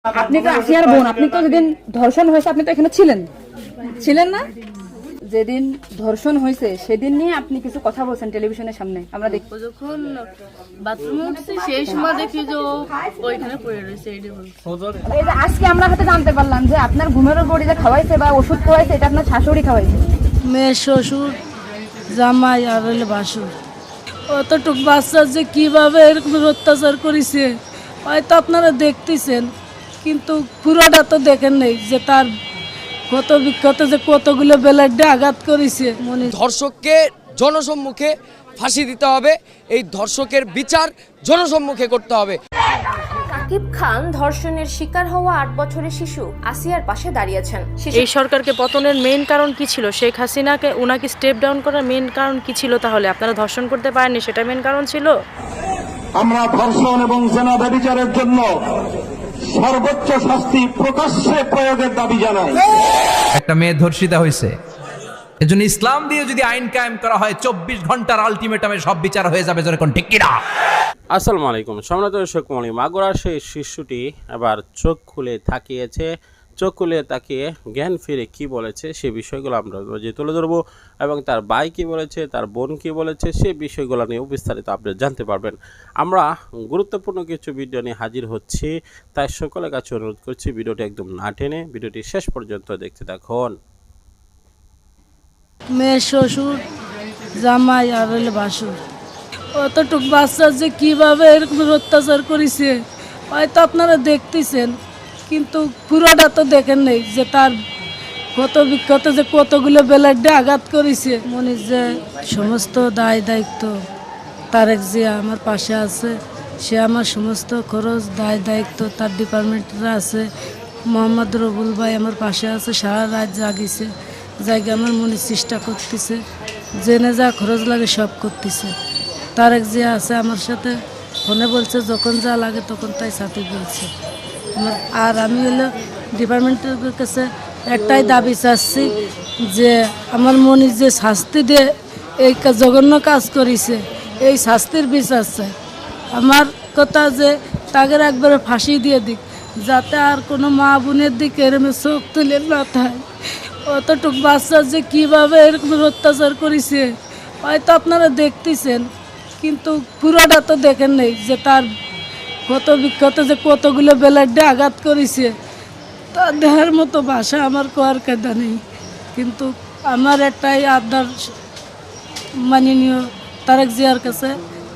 আপনি তো আসিয়ার বোন, আপনি তো যেদিন ধর্ষণ হয়েছে আপনি তো এখানে ছিলেন না? যেদিন ধর্ষণ হয়েছে সেদিন নিয়ে আপনি কিছু কথা বলছেন টেলিভিশনের সামনে, আমরা দেখি। যখন বাথরুমে উঠছি সেই সময় দেখি যে ও ওইখানে পড়ে রয়েছে। এই যে আজকে আমরা হাতে জানতে পারলাম যে আপনার ঘুমেরও বড়ি যে খাওয়াইছে বা ওষুধ খাওয়াইছে এটা আপনার শাশুড়ি খাওয়াইছে। মেয়ে, শ্বশুর, জামাই আর হইলে ভাসুর, অতটুক বাচ্চা যে কিভাবে এরকম অত্যাচার করেছে হয়তো আপনারা দেখতেছেন, কিন্তু পুরোটা তো দেখেন নেই যে তার কত বিক্ষত যে কতগুলো ব্লেডে আঘাত করেছে। মনে ধর্ষককে জনসম্মুখে ফাঁসি দিতে হবে, এই ধর্ষকের বিচার জনসম্মুখে করতে হবে। সাকিব খান ধর্ষণের শিকার হওয়া 8 বছরের শিশু আসিয়ার পাশে দাঁড়িয়েছেন। এই সরকারকে পতনের মেইন কারণ কি ছিল? শেখ হাসিনাকে ওনাকে স্টেপ ডাউন করার মেইন কারণ কি ছিল? তাহলে আপনারা ধর্ষণ করতে পারেননি, সেটা মেইন কারণ ছিল। আমরা ধর্ষণ এবং জেনা ব্যভিচারের জন্য সর্বোচ্চ শাস্তি প্রকাশ্যে প্রয়োগের দাবি জানাই। একটা মেয়ে ধর্ষিতা হয়েছে, এজন্য ইসলাম দিয়ে যদি আইন কায়েম করা হয় 24 ঘন্টার আলটিমেটামে সব বিচার হয়ে যাবে, যেরকম ঠিক কিনা? আসসালামু আলাইকুম, সম্মানিত দর্শক মণ্ডলী, মাগুরার সেই শিশুটি এবার চোখ খুলে তাকিয়েছে। চোখ খুলে তাকিয়ে জ্ঞান ফিরে কি বলেছে সে বিষয়গুলো আমরা যে তুলে ধরবো, এবং তার ভাই কি বলেছে, তার বোন কি বলেছে, সে বিষয়গুলো নিয়ে বিস্তারিত আপনি জানতে পারবেন। আমরা গুরুত্বপূর্ণ কিছু ভিডিও নিয়ে হাজির হচ্ছি, তাই সকলের কাছে অনুরোধ করছি ভিডিওটি একদম না টেনে ভিডিওটি শেষ পর্যন্ত দেখতে থাকুন। মেয়ে, শ্বশুর, জামাই আর হইলে ভাসুর, অতটুক বাচ্চা যে কিভাবে এরকম অত্যাচার করেছে হয়তো আপনারা দেখতেছেন, কিন্তু পুরোটা তো দেখেন নেই যে তার কত বিক্ষত যে কতগুলো ব্লেডে আঘাত করেছে। মনে যে সমস্ত দায় দায়িত্ব তারেক জিয়া আমার পাশে আছে, সে আমার সমস্ত খরচ দায় দায়িত্ব তার ডিপার্টমেন্টরা আছে। মোহাম্মদ রবুল ভাই আমার পাশে আছে, সারা রাত জাগিছে, জায়গা আমার মনে চেষ্টা করতেছে, জেনে যা খরচ লাগে সব করতেছে। তারেক জিয়া আছে আমার সাথে, ফোনে বলছে যখন যা লাগে তখন তাই সাথে বলছে। আর আমি হলো ডিপার্টমেন্টের কাছে একটাই দাবি চাচ্ছি যে আমার মনে যে শাস্তি দিয়ে এই জঘন্য কাজ করেছে এই শাস্তির বিচার চাই। আমার কথা যে তাকে একবারে ফাঁসি দিয়ে দিক, যাতে আর কোনো মা বোনের দিকে এরকম চোখ তুলে না থাকে। অতটুক বাচ্চা যে কিভাবে এরকম অত্যাচার করেছে হয়তো আপনারা দেখতেছেন, কিন্তু পুরোটা তো দেখেন নেই যে তার কত বিক্ষত যে কতগুলো ব্লেডে আঘাত করেছে। তা দেহার মতো ভাষা আমার কোয়ার কায়দা নেই, কিন্তু আমার একটাই আবদার মাননীয় তারেক জিয়ার কাছে,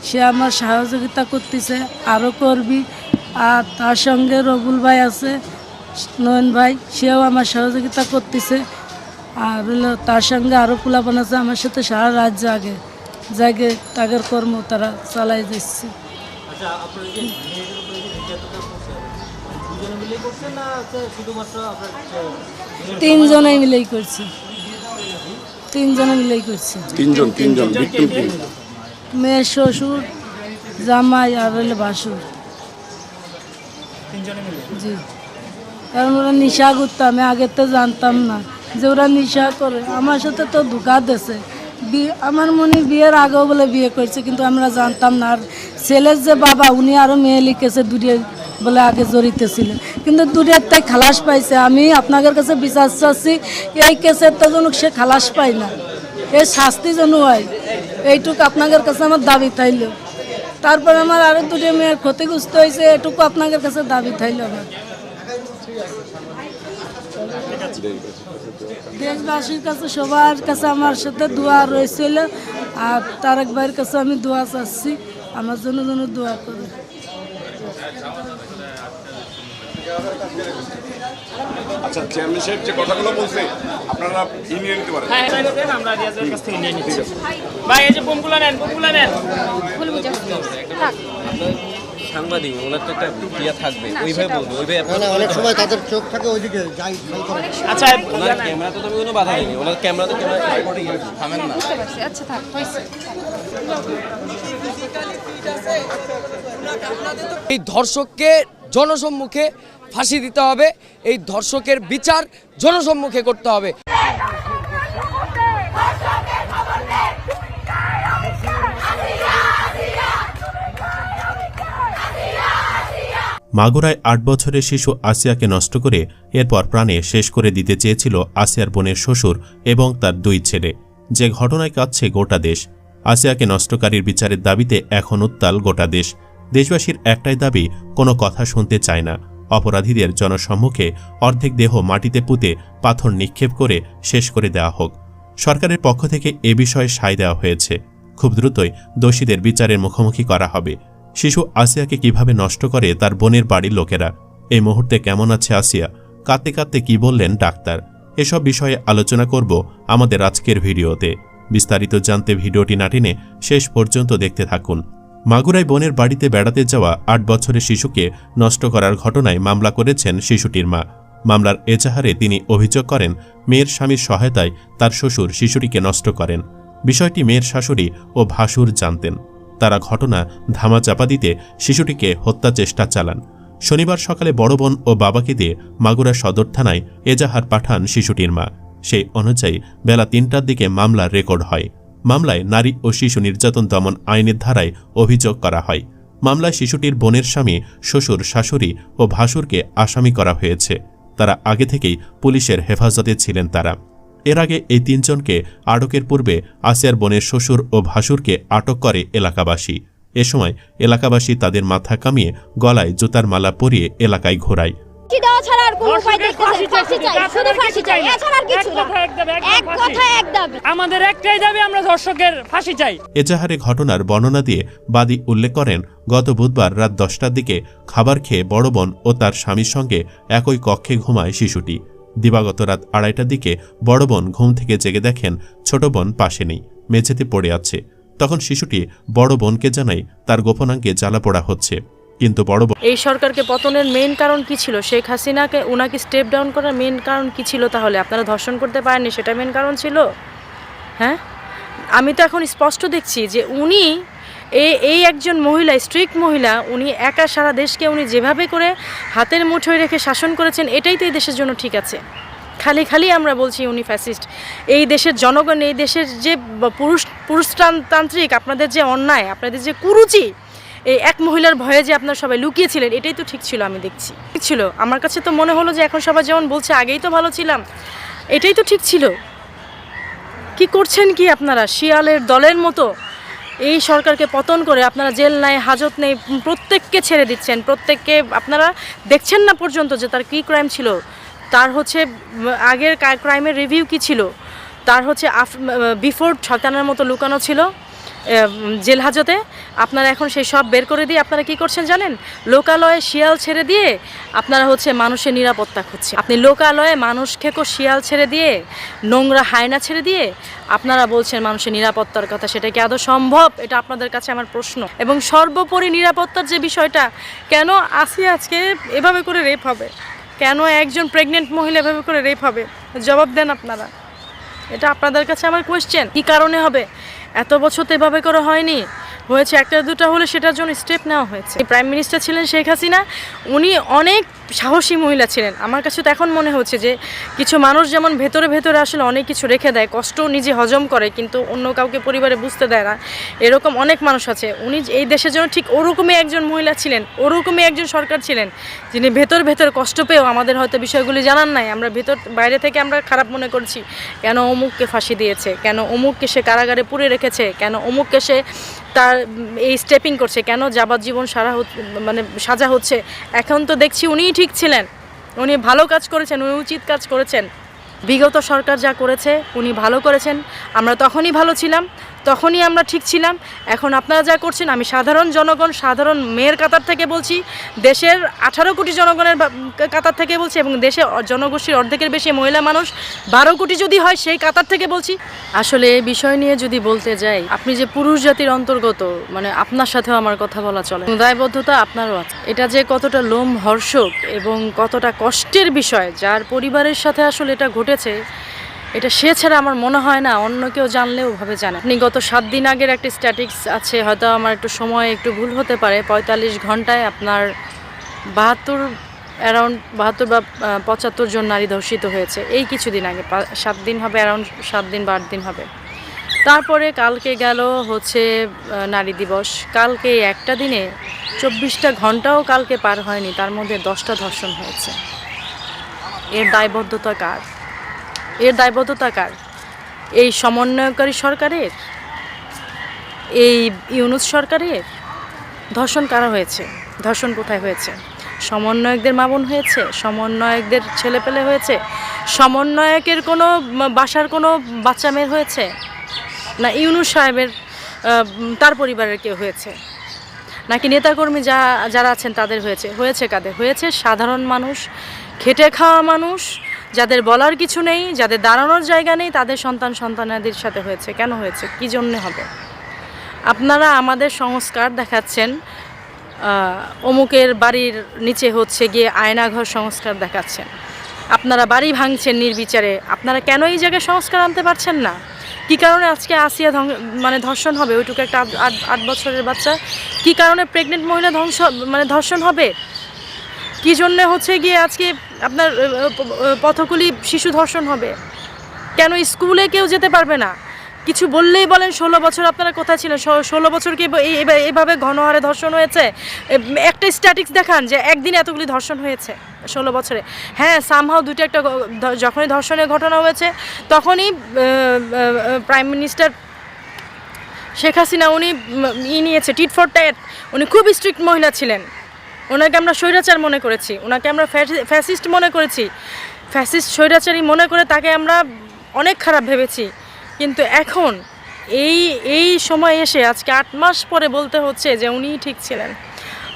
সে আমার সহযোগিতা করতেছে, আরও করবি। আর তার সঙ্গে রবুল ভাই আছে, নয়ন ভাই, সেও আমার সহযোগিতা করতেছে। আর হলো তার সঙ্গে আরও পোলাপান আছে আমার সাথে, সারা রাত জাগে তাদের কর্ম তারা চালাই দিচ্ছে। তিনজনে মিলেই করছি, মেয়ে, শ্বশুর, জামাই আর হইলে ভাসুর। জি, কারণ ওরা নেশা করতো, আমি আগে তো জানতাম না যে ওরা নেশা করে। আমার সাথে তো ধোঁকা দিয়েছে, আমার মনে বিয়ের আগেও বলে বিয়ে করছে, কিন্তু আমরা জানতাম না। আর ছেলের যে বাবা উনি আরও মেয়ে লিখেছে দুটিয়ে বলে আগে জড়িত ছিল, কিন্তু দুটিয়ার তাই খালাস পাইছে। আমি আপনাদের কাছে বিচার চাচ্ছি এই কেসের তো যেন সে খালাস পায় না, এই শাস্তি যেন হয়, এইটুকু আপনাদের কাছে আমার দাবি থাইল। তারপরে আমার আরও দুটি মেয়ের ক্ষতিগ্রস্ত হয়েছে, এটুকু আপনাদের কাছে দাবি থাইল আমার। দেশবাসীর কাছে সবার কাছে আমার সাথে দোয়া রয়েছিল, আর তারেক ভাইয়ের কাছে আমি দোয়া চাচ্ছি আমার জন্য যেন দোয়া করে। আচ্ছা, চেয়ারম্যান সাহেব যে কথাগুলো বলছে আপনারা নিয়ে নিতে পারেন। হ্যাঁ, আমরা রিয়াজের কাছ থেকে নিয়ে নিচ্ছি। ভাই এই যে বোমগুলো নেন। সাংবাদিক ওনার তো একটা ক্রিয়া থাকবে, ওইভাবে বলবো, ওইভাবে অনেক সময় তাদের চোখ থাকে ওইদিকে যাই। আচ্ছা, ওনার ক্যামেরা তো তুমি কোনো বাধা দিইনি, ওনার ক্যামেরা তো থামেন না। আচ্ছা থাক, হয়েছে। এই ধর্ষককে জনসম্মুখে ফাঁসি দিতে হবে, এই ধর্ষকের বিচার জনসম্মুখে করতে হবে। মাগুরায় ৮ বছরের শিশু আসিয়াকে নষ্ট করে এরপর প্রাণে শেষ করে দিতে চেয়েছিল আসিয়ার বোনের শ্বশুর এবং তার 2 ছেলে, যে ঘটনায় কাঁদছে গোটা দেশ। আসিয়াকে নষ্টকারীর বিচারের দাবিতে এখন উত্তাল গোটা দেশ। দেশবাসীর একটাই দাবি, কোনো কথা শুনতে চায় না। অপরাধীদের জনসম্মুখে অর্ধেক দেহ মাটিতে পুঁতে পাথর নিক্ষেপ করে শেষ করে দেওয়া হোক। সরকারের পক্ষ থেকে এ বিষয়ে সায় দেওয়া হয়েছে। খুব দ্রুতই দোষীদের বিচারের মুখোমুখি করা হবে। শিশু আসিয়াকে কিভাবে নষ্ট করে তার বোনের বাড়ির লোকেরা, এই মুহূর্তে কেমন আছে আসিয়া, কাঁদতে কাঁদতে কি বললেন ডাক্তার, এসব বিষয়ে আলোচনা করব আমাদের আজকের ভিডিওতে। বিস্তারিত জানতে ভিডিওটি না টেনে শেষ পর্যন্ত দেখতে থাকুন। মাগুরায় বোনের বাড়িতে বেড়াতে যাওয়া ৮ বছরের শিশুকে নষ্ট করার ঘটনায় মামলা করেছেন শিশুটির মা। মামলার এজাহারে তিনি অভিযোগ করেন, মেয়ের স্বামীর সহায়তায় তার শ্বশুর শিশুটিকে নষ্ট করেন। বিষয়টি মেয়ের শাশুড়ি ও ভাসুর জানতেন। তারা ঘটনা ধামাচাপা দিতে শিশুটিকে হত্যা চেষ্টা চালান। শনিবার সকালে বড় বোন ও বাবাকে দিয়ে মাগুরা সদর থানায় এজাহার পাঠান শিশুটির মা। সেই অনুযায়ী বেলা ৩টার দিকে মামলার রেকর্ড হয়। মামলায় নারী ও শিশু নির্যাতন দমন আইনের ধারায় অভিযোগ করা হয়। মামলায় শিশুটির বোনের স্বামী, শ্বশুর, শাশুড়ি ও ভাসুরকে আসামি করা হয়েছে। তারা আগে থেকেই পুলিশের হেফাজতে ছিলেন। এর আগে এই 3 জনকে আটকের পূর্বে আসিয়ার বোনের শ্বশুর ও ভাসুরকে আটক করে এলাকাবাসী। এ সময় এলাকাবাসী তাদের মাথা কামিয়ে গলায় জুতার মালা পরিয়ে এলাকায় ঘোরায়। আমাদের একটাই দাবি, আমরা ধর্ষকের ফাঁসি চাই। এজাহারে ঘটনার বর্ণনা দিয়ে বাদী উল্লেখ করেন, গত বুধবার রাত 10টার দিকে খাবার খেয়ে বড় বোন ও তার স্বামীর সঙ্গে একই কক্ষে ঘুমায় শিশুটি। দিবাগত রাত 2:30টার দিকে বড় বোন ঘুম থেকে জেগে দেখেন ছোট বোন পাশে নেই, মেঝেতে পড়ে আছে। তখন শিশুটি বড় বোনকে জানায় তার গোপনাঙ্গে জ্বালা পোড়া হচ্ছে। কিন্তু বড় বোন এই সরকারকে পতনের মেইন কারণ কি ছিল? শেখ হাসিনাকে উনাকে স্টেপ ডাউন করার মেইন কারণ কি ছিল? তাহলে আপনারা ধর্ষণ করতে পারেননি, সেটা মেইন কারণ ছিল? হ্যাঁ, আমি তো এখন স্পষ্ট দেখছি যে উনি এই একজন মহিলা, স্ট্রিক্ট মহিলা, উনি একা সারা দেশকে উনি যেভাবে করে হাতের মুঠোয় রেখে শাসন করেছেন, এটাই তো এই দেশের জন্য ঠিক আছে। খালি আমরা বলছি উনি ফ্যাসিস্ট। এই দেশের জনগণ, এই দেশের যে পুরুষতান্ত্রিক আপনাদের যে অন্যায়, আপনাদের যে কুরুচি, এই এক মহিলার ভয়ে যে আপনারা সবাই লুকিয়েছিলেন, এটাই তো ঠিক ছিল। আমি দেখছি ঠিক ছিল। আমার কাছে তো মনে হলো যে এখন সবাই যেমন বলছে আগেই তো ভালো ছিলাম, এটাই তো ঠিক ছিল। কি করছেন কি আপনারা? শিয়ালের দলের মতো এই সরকারকে পতন করে আপনারা জেল নাই, হাজত নেই, প্রত্যেককে ছেড়ে দিচ্ছেন। প্রত্যেককে আপনারা দেখছেন না পর্যন্ত যে তার কী ক্রাইম ছিল, তার হচ্ছে আগের ক্রাইমের রিভিউ কি ছিল, তার হচ্ছে বিফোর শয়তানের মতো লুকানো ছিল জেল হাজতে। আপনারা এখন সেই সব বের করে দিয়ে আপনারা কি করছেন জানেন? লোকালয়ে শিয়াল ছেড়ে দিয়ে আপনারা হচ্ছে মানুষের নিরাপত্তা খুঁজছেন। আপনি লোকালয়ে মানুষ খেকো শিয়াল ছেড়ে দিয়ে, নোংরা হায়না ছেড়ে দিয়ে আপনারা বলছেন মানুষের নিরাপত্তার কথা। সেটা কি আদৌ সম্ভব? এটা আপনাদের কাছে আমার প্রশ্ন। এবং সর্বোপরি নিরাপত্তার যে বিষয়টা, কেন আসিয়া আজকে এভাবে করে রেপ হবে? কেন একজন প্রেগনেন্ট মহিলা এভাবে করে রেপ হবে? জবাব দেন আপনারা। এটা আপনাদের কাছে আমার কোয়েশ্চেন। কী কারণে হবে? এত বছর তো এভাবে করে হয়নি, হয়েছে একটা দুটা হলে সেটার জন্য স্টেপ নেওয়া হয়েছে। প্রাইম মিনিস্টার ছিলেন শেখ হাসিনা, উনি অনেক সাহসী মহিলা ছিলেন। আমার কাছে তো এখন মনে হচ্ছে যে কিছু মানুষ যেমন ভেতরে ভেতরে আসলে অনেক কিছু রেখে দেয়, কষ্ট নিজে হজম করে কিন্তু অন্য কাউকে পরিবারে বুঝতে দেয় না, এরকম অনেক মানুষ আছে। উনি এই দেশের জন্য ঠিক ওরকমই একজন মহিলা ছিলেন, ওরকমই একজন সরকার ছিলেন, যিনি ভেতর ভেতর কষ্ট পেয়েও আমাদের হয়তো বিষয়গুলি জানান নাই। আমরা বাইরে থেকে আমরা খারাপ মনে করছি, কেন অমুককে ফাঁসি দিয়েছে, কেন অমুককে সে কারাগারে পুরে রেখেছে, কেন অমুককে সে তার এই স্টেপিং করছে, কেন যাবজ্জীবন সাজা হচ্ছে। এখন তো দেখছি উনিই ঠিক ছিলেন, উনি ভালো কাজ করেছেন, উনি উচিত কাজ করেছেন। বিগত সরকার যা করেছে উনি ভালো করেছেন, আমরা তখনই ভালো ছিলাম, তখনই আমরা ঠিক ছিলাম। এখন আপনারা যা করছেন, আমি সাধারণ জনগণ, সাধারণ মেয়ের কাতার থেকে বলছি, দেশের 18 কোটি জনগণের কাতার থেকে বলছি, এবং দেশে জনগোষ্ঠীর অর্ধেকের বেশি মহিলা মানুষ 12 কোটি যদি হয় সেই কাতার থেকে বলছি। আসলে এই বিষয় নিয়ে যদি বলতে যাই, আপনি যে পুরুষ জাতির অন্তর্গত, আপনার সাথেও আমার কথা বলা চলে, দায়বদ্ধতা আপনারও আছে। এটা যে কতটা লোমহর্ষক এবং কতটা কষ্টের বিষয়, যার পরিবারের সাথে আসলে এটা ঘটেছে, এটা সে ছাড়া আমার মনে হয় না অন্য কেউ জানলেও ভাবে জানে। আপনি গত 7 দিন আগের একটা স্ট্যাটিক্স আছে, হয়তো আমার একটু সময় একটু ভুল হতে পারে, 45 ঘন্টায় আপনার 72 বা 75 জন নারী ধর্ষিত হয়েছে এই কিছুদিন আগে। 7 দিন হবে, অ্যারাউন্ড 7 দিন বা 8 দিন হবে। তারপরে কালকে গেল হচ্ছে নারী দিবস। কালকে একটা দিনে 24টা ঘন্টাও কালকে পার হয়নি, তার মধ্যে 10টা ধর্ষণ হয়েছে। এর দায়বদ্ধতা কার? এর দায়বদ্ধতা কার? এই সমন্বয়কারী সরকারের, এই ইউনূস সরকারের? ধর্ষণ কারা হয়েছে? ধর্ষণ কোথায় হয়েছে? সমন্বয়কদের মা বোন হয়েছে? সমন্বয়কদের ছেলেপেলে হয়েছে? সমন্বয়কের কোনো বাসার কোনো বাচ্চা মেয়ের হয়েছে? না ইউনূস সাহেবের তার পরিবারের কেউ হয়েছে? নাকি নেতাকর্মী যারা আছেন তাদের হয়েছে? হয়েছে কাদের? হয়েছে সাধারণ মানুষ, খেটে খাওয়া মানুষ, যাদের বলার কিছু নেই, যাদের দাঁড়ানোর জায়গা নেই, তাদের সন্তানাদির সাথে হয়েছে। কেন হয়েছে? কী জন্যে হবে? আপনারা আমাদের সংস্কার দেখাচ্ছেন, অমুকের বাড়ির নিচে হচ্ছে গিয়ে আয়নাঘর সংস্কার দেখাচ্ছেন। আপনারা বাড়ি ভাঙছেন নির্বিচারে। আপনারা কেন এই জায়গায় সংস্কার আনতে পারছেন না? কী কারণে আজকে আসিয়া ধর্ষণ হবে? ওইটুকু একটা 8 বছরের বাচ্চা, কী কারণে প্রেগনেন্ট মহিলা ধর্ষণ হবে? কী জন্যে হচ্ছে গিয়ে আজকে আপনার পথকুলি শিশু ধর্ষণ হবে? কেন স্কুলে কেউ যেতে পারবে না? কিছু বললেই বলেন 16 বছর আপনারা কোথায় ছিলেন? 16 বছর কি এইভাবে ঘন হারে ধর্ষণ হয়েছে? একটা স্ট্যাটিক্স দেখান যে একদিনে এতগুলি ধর্ষণ হয়েছে 16 বছরে। হ্যাঁ, সামহাও দুটো একটা যখনই ধর্ষণের ঘটনা হয়েছে তখনই প্রাইম মিনিস্টার শেখ হাসিনা উনি নিয়েছে টিট ফর ট্যাট। উনি খুব স্ট্রিক্ট মহিলা ছিলেন। ওনাকে আমরা স্বৈরাচার মনে করেছি, ওনাকে আমরা ফ্যাসিস্ট মনে করেছি, ফ্যাসিস্ট স্বৈরাচারী মনে করে তাকে আমরা অনেক খারাপ ভেবেছি। কিন্তু এখন এই সময় এসে আজকে 8 মাস পরে বলতে হচ্ছে যে উনিই ঠিক ছিলেন।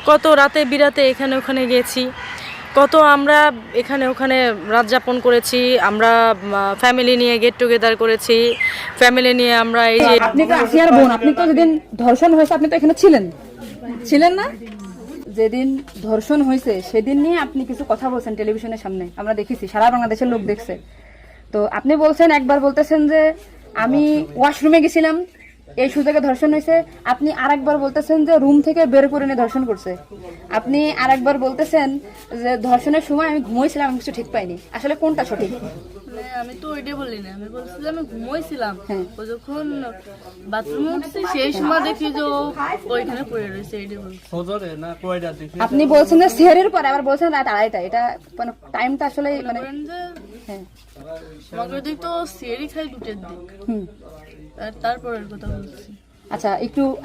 কত রাতে বিরাতে এখানে ওখানে গেছি, কত আমরা এখানে ওখানে রাত যাপন করেছি, আমরা ফ্যামিলি নিয়ে গেট টুগেদার করেছি, ফ্যামিলি নিয়ে আমরা এই যে আপনি তো আসিয়ার বোন, আপনি তো যেদিন ধর্ষণ হয়েছে আপনি তো এখানে ছিলেন না? যেদিন ধর্ষণ হয়েছে সেদিন নিয়ে আপনি কিছু কথা বলছেন টেলিভিশনের সামনে, আমরা দেখেছি, সারা বাংলাদেশের লোক দেখছে। তো আপনি বলছেন, একবার বলতেছেন যে আমি ওয়াশরুমে গেছিলাম এই সুযোগে ধর্ষণ হয়েছে, আপনি আরেকবার বলতেছেন যে রুম থেকে বের করে নিয়ে ধর্ষণ করছে, আপনি আরেকবার বলতেছেন যে ধর্ষণের সময় আমি ঘুমোইছিলাম, আমি কিছু ঠিক পাইনি। আসলে কোনটা সঠিক? আমি তো ওইটাই বলি না, আমি বলছি যে আমি ঘুমোইছিলাম, ও যখন বাথরুমে উঠছি সেই সময় দেখি যে ও ওইখানে পড়ে রয়েছে, এইটাই বলছি। আপনি বলছেন যে সেহরির পরে, আবার বলছেন রাত 2:30। এটা মানে টাইমটা আসলে মানে হ্যাঁ আমাকে দিক তো সেরি খাই 2টের দিক, তারপরের কথা বলছি। আচ্ছা,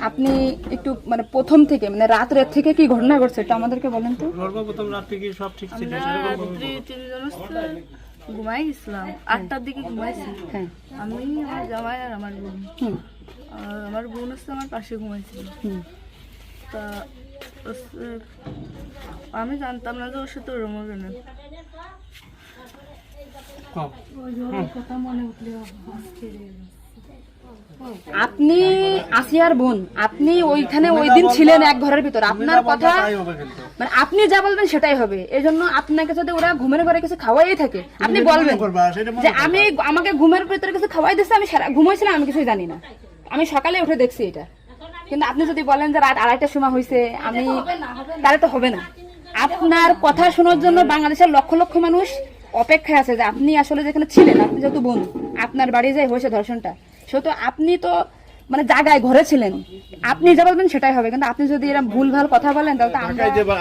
আপনি একটু মানে প্রথম থেকে মানে রাত থেকে কি ঘটনা ঘটছে একটু আমাদেরকে বলেন তো। সর্বপ্রথম রাত থেকে সব ঠিক ছিল, রাত্রি 3 জন ঘুমাই গেছিলাম, 8টার দিকে ঘুমাইছি। হ্যাঁ, আমি, আমার জামাই আর আমার বোন। আমার বোন হচ্ছে আমার পাশে ঘুমাইছিল। তা আমি জানতাম না যে ওর সাথে ওরম হবে না। আপনি আসিয়ার বোন, আপনি ওইখানে ওই দিন ছিলেন এক ঘরের ভিতর, আপনার কথা মানে আপনি যা বলবেন সেটাই হবে। এই জন্য আপনাকে যদি ওরা ঘুমের ঘরে কিছু খাওয়াই থাকে আপনি বলবেন যে আমাকে ঘুমের ভিতরে কিছু খাওয়াই দিচ্ছে, আমি ঘুমাইছিলাম, আমি কিছুই জানি না, আমি সকালে উঠে দেখছি এটা। কিন্তু আপনি যদি বলেন যে রাত 2:30টার সময় হয়েছে, আমি তাহলে তো হবে না। আপনার কথা শোনার জন্য বাংলাদেশের লক্ষ লক্ষ মানুষ অপেক্ষায় আছে যে আপনি আসলে যেখানে ছিলেন, আপনি যেহেতু বোন, আপনার বাড়ি যাই হয়েছে ধর্ষণটা, সেহেতু আপনি তো মানে জায়গায় ঘরে ছিলেন, আপনি যা বলবেন সেটাই হবে। কিন্তু আপনি যদি এরকম ভুলভাল কথা বলেন তাহলে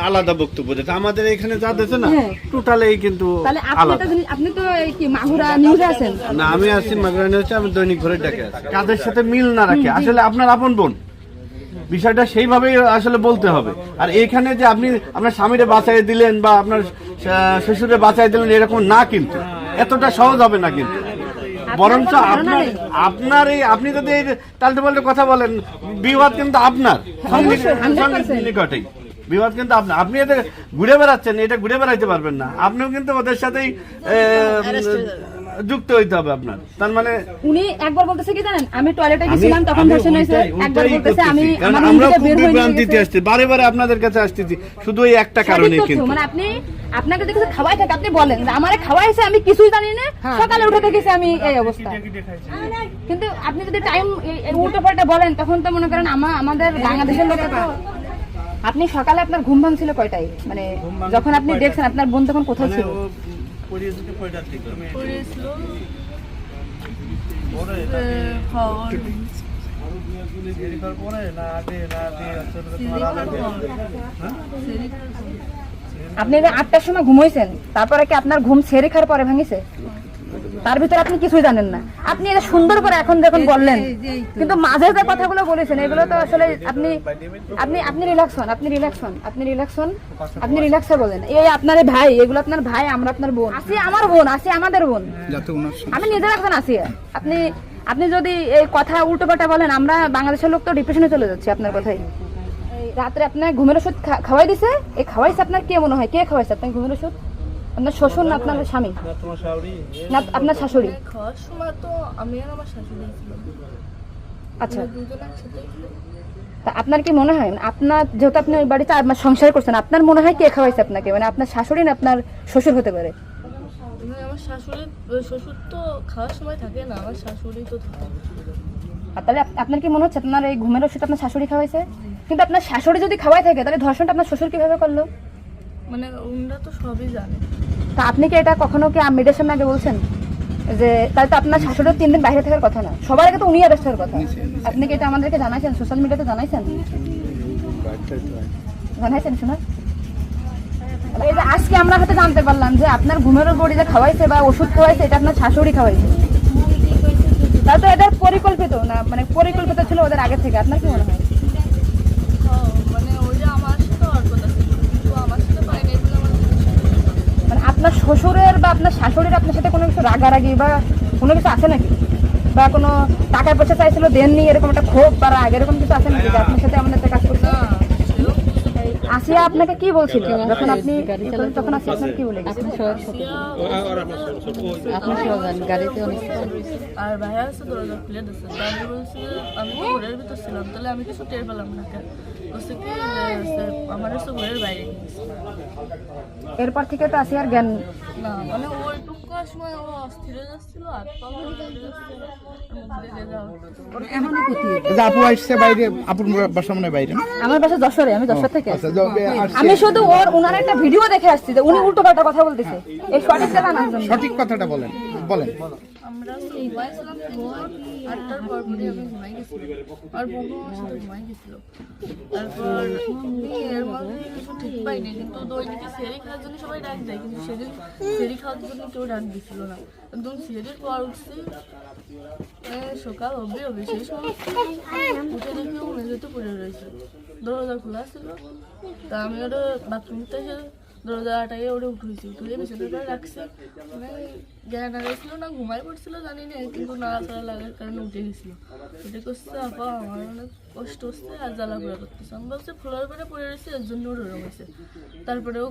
আলাদা বক্তব্য দিতে আমাদের এখানে যা দিতে না টোটালি কিন্তু আলাদা। আপনি তো কি মাগুরা নিউজে আছেন না? আমি আছি মাগুরা নিউজে, আমি দৈনিক ঘরে ডেকে আছি। কাদের সাথে মিল না রাখে আসলে আপনার আপন বোন, বিষয়টা সেইভাবেই আসলে বলতে হবে। আর এইখানে যে আপনি আপনার স্বামীরে বাঁচাই দিলেন বা আপনার শ্বশুরে বাঁচাই দিলেন এরকম না, কিন্তু এতটা সহজ হবে না। কিন্তু বরঞ্চ আপনার এই আপনি যদি তালটে পাল্টে কথা বলেন, বিবাদ কিন্তু আপনার নিকটেই, বিবাদ কিন্তু আপনার। আপনি এতে ঘুরে বেড়াচ্ছেন, এটা ঘুরে বেড়াইতে পারবেন না, আপনিও কিন্তু ওদের সাথেই যুক্ত হইতে হবে আপনার। তার মানে উনি একবার বলতেছে কি জানেন, আমি টয়লেটে গেছিলাম তখন ধর্ষণ হয়েছে, একবার বলতেছে আমি আমার রুম থেকে বের হয়ে বিভ্রান্তিতে আসছি, বারে বারে আপনাদের কাছে আসতেছি শুধু এই একটা কারণে। কিন্তু মানে আপনাকে যদি কিছু খাওয়াই থাকে আপনি বলেন যে আমারে খাওয়াইছে, আমি কিছুই জানি না, সকালে উঠে দেখেছি আমি এই অবস্থা। কিন্তু আপনি যদি টাইম উল্টো পাল্টা বলেন তখন তো মনে করেন আমাদের বাংলাদেশের লোকের তো। আপনি সকালে আপনার ঘুম ভাঙছিল কয়টায়, মানে যখন আপনি দেখছেন আপনার বোন তখন কোথায় ছিল? আপনি যে 8টার সময় ঘুমাইছেন, তারপরে কি আপনার ঘুম ছেড়ে খাওয়ার পরে ভাঙিছে? তার ভিতরে আপনি কিছুই জানেন না। আপনি এটা সুন্দর করে এখন যখন বললেন, কিন্তু মাঝে যে কথাগুলো বলেছেন এগুলো তো আসলে আপনি আপনি আপনি রিল্যাক্স হন, আপনি রিল্যাক্স হন, আপনি রিল্যাক্স হন, আপনি রিল্যাক্সে বলেন। এই আপনার ভাই, এগুলো আপনার ভাই, আমরা আপনার বোন। আসি আমার বোন, আসি আমাদের বোন। আমি নিজের একজন আছি। আপনি আপনি যদি এই কথা উল্টো পাল্টা বলেন, আমরা বাংলাদেশের লোক তো ডিপ্রেশনে চলে যাচ্ছি আপনার কথাই। এই রাত্রে আপনার ঘুমের ওষুধ খাওয়াই দিছে, এই খাওয়াইছে আপনার কে মনে হয়? কে খাওয়াইছে আপনার ঘুমের ওষুধ? আপনার শ্বশুর না আপনার স্বামী না আপনার শাশুড়ি? খাওয়ার সময় তো আমি আর আমার শাশুড়ি ছিলাম। আচ্ছা, তা আপনার কি মনে হয়, আপনার যেহেতু আপনি ওই বাড়িতে আপনার সংসার করছেন, আপনার মনে হয় কে খাওয়াইছে আপনাকে? মানে আপনার শাশুড়ি না আপনার শ্বশুর হতে পারে? আমার শাশুড়ি, শ্বশুর তো খাওয়ার সময় থাকে না, আমার শাশুড়ি তো থাকে। আর তাহলে আপনার কি মনে হচ্ছে আপনার এই ঘুমের ওষুধ আপনার শাশুড়ি খাওয়াইছে? কিন্তু আপনার শাশুড়ি যদি খাওয়াই থাকে, তাহলে ধর্ষণটা আপনার শ্বশুর কিভাবে করলো? মানে ওনারা তো সবই জানে। তা আপনি কি এটা কখনো কি মিডিয়ার সামনে আগে বলছেন যে তাহলে তো আপনার শাশুড়ির 3 দিন বাইরে থাকার কথা না? সবার আগে তো উনি অ্যারেস্ট হওয়ার কথা। আপনি কি এটা আমাদেরকে জানাইছেন? সোশ্যাল মিডিয়াতে জানাইছেন? জানাইছেন শোনা? এই যে আজকে আমরা হয়তো জানতে পারলাম যে আপনার ঘুমের বড়ি যে খাওয়াইছে বা ওষুধ খাওয়াইছে, এটা আপনার শাশুড়ি খাওয়াইছে। তাহলে তো এটা পরিকল্পিত না, মানে পরিকল্পিত ছিল ওদের আগে থেকে। আপনার কি মনে হয়? মানে ওই যে আমার সাথে ওর কথা ছিল, কিন্তু আমার সাথে পাইনি। মানে আপনার শ্বশুরের বা আপনার শাশুড়ির আপনার সাথে কোনো কিছু রাগারাগি বা কোনো কিছু আছে নাকি? বা কোনো টাকা পয়সা চাইছিল দেননি, এরকম একটা ক্ষোভ বা রাগ এরকম কিছু আছে নাকি যে আপনার সাথে আমাদের একটা কাজ করছে? আসিয়া আপনাকে কি বলছিল যখন আপনি তখন? আসিয়া আপনার কি বলে গেছে? আর ভাইয়া আছে দরজা খুলে দিচ্ছে, আমি বলছি আমি তো ঘরের ভিতর ছিলাম, তাহলে আমি কিছু টের পেলাম না। কেন বলছে কি আমার হচ্ছে ঘরের বাইরে গিয়েছে। এরপর থেকে তো আসিয়ার জ্ঞান না, মানে ও একটু করার সময় ও অস্থির হয়ে যাচ্ছিল, আর আপু আসছে বাইরে, আপুর বাসা মনে বাইরে। আমার বাসা যশোরে, আমি যশোর থেকে আসছি। আমি শুধু ওনার একটা ভিডিও দেখে আসছি যে উনি উল্টো পাল্টা কথা বলতেছে। এই সঠিকটা জানার জন্য সঠিক কথাটা বলেন বলেন। আমরা ঘুমাইছিলাম, 8টার পর পরে আমি ঘুমাই গেছিলাম, আর বোনও আমার সাথে ঘুমাই গেছিল। তারপর এর মধ্যে কিছু ঠিক পাইনি, কিন্তু দৈনিকে সেরি খাওয়ার জন্য সবাই ডাক দেয়, কিন্তু সেদিন সেরি খাওয়ার জন্য কেউ ডাক দিছিল না। একদম সেরির পর উঠছি, সকাল হবে সেই সময় উঠে দেখি ও মেঝেতে পড়ে রয়েছে, দরজা খোলা ছিল। তা আমি ওটা বাথরুমতে এসে দরজা আটাইয়ে ওটা উঠেছি, উঠে বিছানাটা রাখছি। মানে জ্ঞান হারাইছিল না ঘুমাই পড়ছিল জানি না, কিন্তু নাড়াচাড়া লাগার কারণে উঠে গেছিল। উঠে করছে আপা আমার অনেক কষ্ট হচ্ছে আর জ্বালা পোড়া করতেছে। আমি বলছি ফ্লোর করে পড়ে রয়েছে, এর জন্য ওর ওরম হয়েছে। তারপরে ও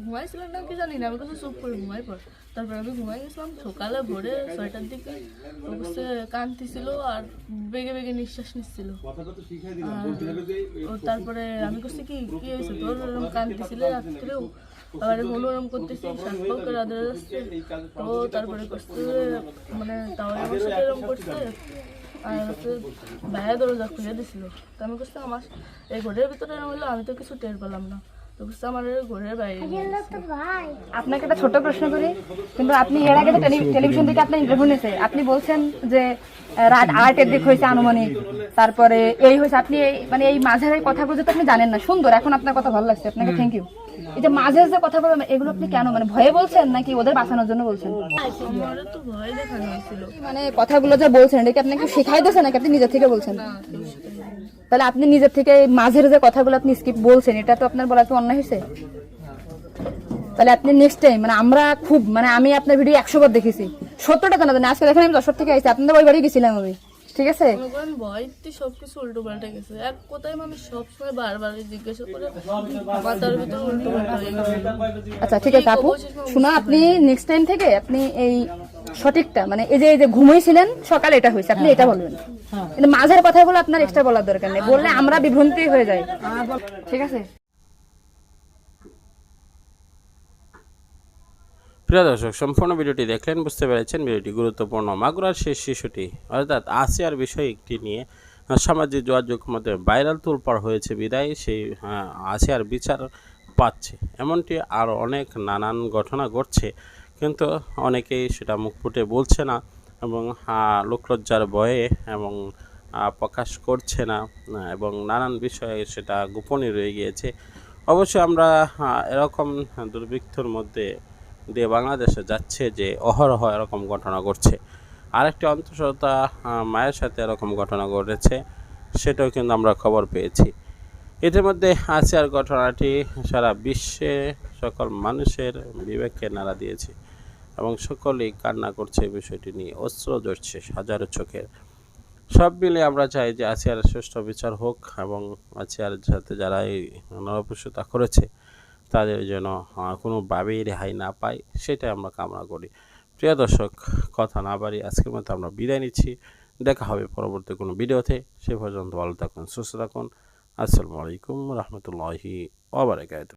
ঘুমাইছিলেন না কি জানি না, আমি কাছে চুপ করে ঘুমাই পড়। তারপরে আমি ঘুমাই গেছিলাম। সকালে ভোরে 6টার দিকে ও বসে কাঁদতেছিল আর বেগে বেগে নিঃশ্বাস নিচ্ছিল। তারপরে আমি করছি কি কি হয়েছে তোর? ওরম কাঁদতেছিল রাত্রেও, আবার মনোরম করতেছি, সাত পাও করে আদরে যাচ্ছে। তো তারপরে করছে মানে তাহলে আমার সাথে এরকম করছে। আর হচ্ছে ভাইয়া দরজা খুলে দিছিল। তো আমি করছি আমার এই ঘরের ভিতরে এরকম হলো, আমি তো কিছু টের পেলাম না। তো করছে আমার ঘরের বাইরে। আপনাকে একটা ছোট প্রশ্ন করি, কিন্তু আপনি এর আগে টেলিভিশন থেকে আপনার ইন্টারভিউ নিয়েছে, আপনি বলছেন যে রাত 8-এর দিক হয়েছে আনুমানিক, তারপরে এই হয়েছে। আপনি মানে এই মাঝের এই কথাগুলো তো আপনি জানেন না। সুন্দর, এখন আপনার কথা ভালো লাগছে, আপনাকে থ্যাংক ইউ। এই যে মাঝের যে কথাগুলো এগুলো আপনি কেন, মানে ভয়ে বলছেন নাকি ওদের বাঁচানোর জন্য বলছেন? তো ভয় দেখানো হয়েছিল। মানে কথাগুলো যে বলছেন এটা কি আপনাকে শেখাই দিয়েছে নাকি আপনি নিজের থেকে বলছেন? তাহলে আপনি নিজের থেকে মাঝের যে কথাগুলো আপনি স্কিপ বলছেন, এটা তো আপনার বলা কি অন্যায় হয়েছে? তাহলে আপনি নেক্সট টাইম, মানে আমরা খুব, মানে আমি আপনার ভিডিও 100 বার দেখেছি, 70টা জানা জানি। আজকে দেখেন আমি যশোর থেকে আসছি, আপনাদের ওই বাড়ি গেছিলাম আমি, ঠিক আছে? ভয়তে সবকিছু উল্টো পাল্টা গেছে। এক কথায় মানুষ সবসময় বারবার জিজ্ঞাসা করে মাথার ভিতরে উল্টো পাল্টা হয়ে গেছে। আচ্ছা ঠিক আছে আপু, শোনা, আপনি নেক্সট টাইম থেকে আপনি এই সঠিকটা, মানে এই যে ঘুমাইছিলেন সকালে এটা হয়েছে, আপনি এটা বলবেন। কিন্তু মাঝের কথাগুলো আপনার এক্সট্রা বলার দরকার নেই, বললে আমরা বিভ্রান্তি হয়ে যাই, ঠিক আছে? প্রিয় দর্শক, সম্পূর্ণ ভিডিওটি দেখলেন, বুঝতে পেরেছেন ভিডিওটি গুরুত্বপূর্ণ। মাগুরার শেষ শিশুটি অর্থাৎ আসিয়ার বিষয় একটি নিয়ে সামাজিক যোগাযোগ মধ্যে ভাইরাল তোলপাড় হয়েছে বিদায় সেই আসিয়ার বিচার পাচ্ছে, এমনটি আরও অনেক নানান ঘটনা ঘটছে, কিন্তু অনেকেই সেটা মুখ ফুটে বলছে না এবং লোকলজ্জার ভয়ে এবং প্রকাশ করছে না এবং নানান বিষয়ে সেটা গোপনই রয়ে গিয়েছে। অবশ্যই আমরা এরকম দুর্ভিক্ষর মধ্যে দিয়ে বাংলাদেশে যাচ্ছে যে অহরহ এরকম ঘটনা ঘটছে। আরেকটি অন্তঃসত্ত্বা মায়ের সাথে এরকম ঘটনা ঘটেছে, সেটাও কিন্তু আমরা খবর পেয়েছি। ইতিমধ্যে আসিয়ার ঘটনাটি সারা বিশ্বে সকল মানুষের বিবেককে নাড়া দিয়েছে এবং সকলেই কান্না করছে এই বিষয়টি নিয়ে, অশ্রু ঝরছে হাজারো চোখের। সব মিলে আমরা চাই যে আসিয়ার সুষ্ঠু বিচার হোক এবং আসিয়ার সাথে যারা এই নরপশুতা করেছে তাদের যেন কোনোভাবেই রেহাই না পায়, সেটাই আমরা কামনা করি। প্রিয় দর্শক, কথা না বাড়ি আজকের মতো আমরা বিদায় নিচ্ছি। দেখা হবে পরবর্তী কোনো ভিডিওতে। সে পর্যন্ত ভালো থাকুন, সুস্থ থাকুন। আসসালামু আলাইকুম রহমতুল্লাহি ওয়া বারাকাতুহু।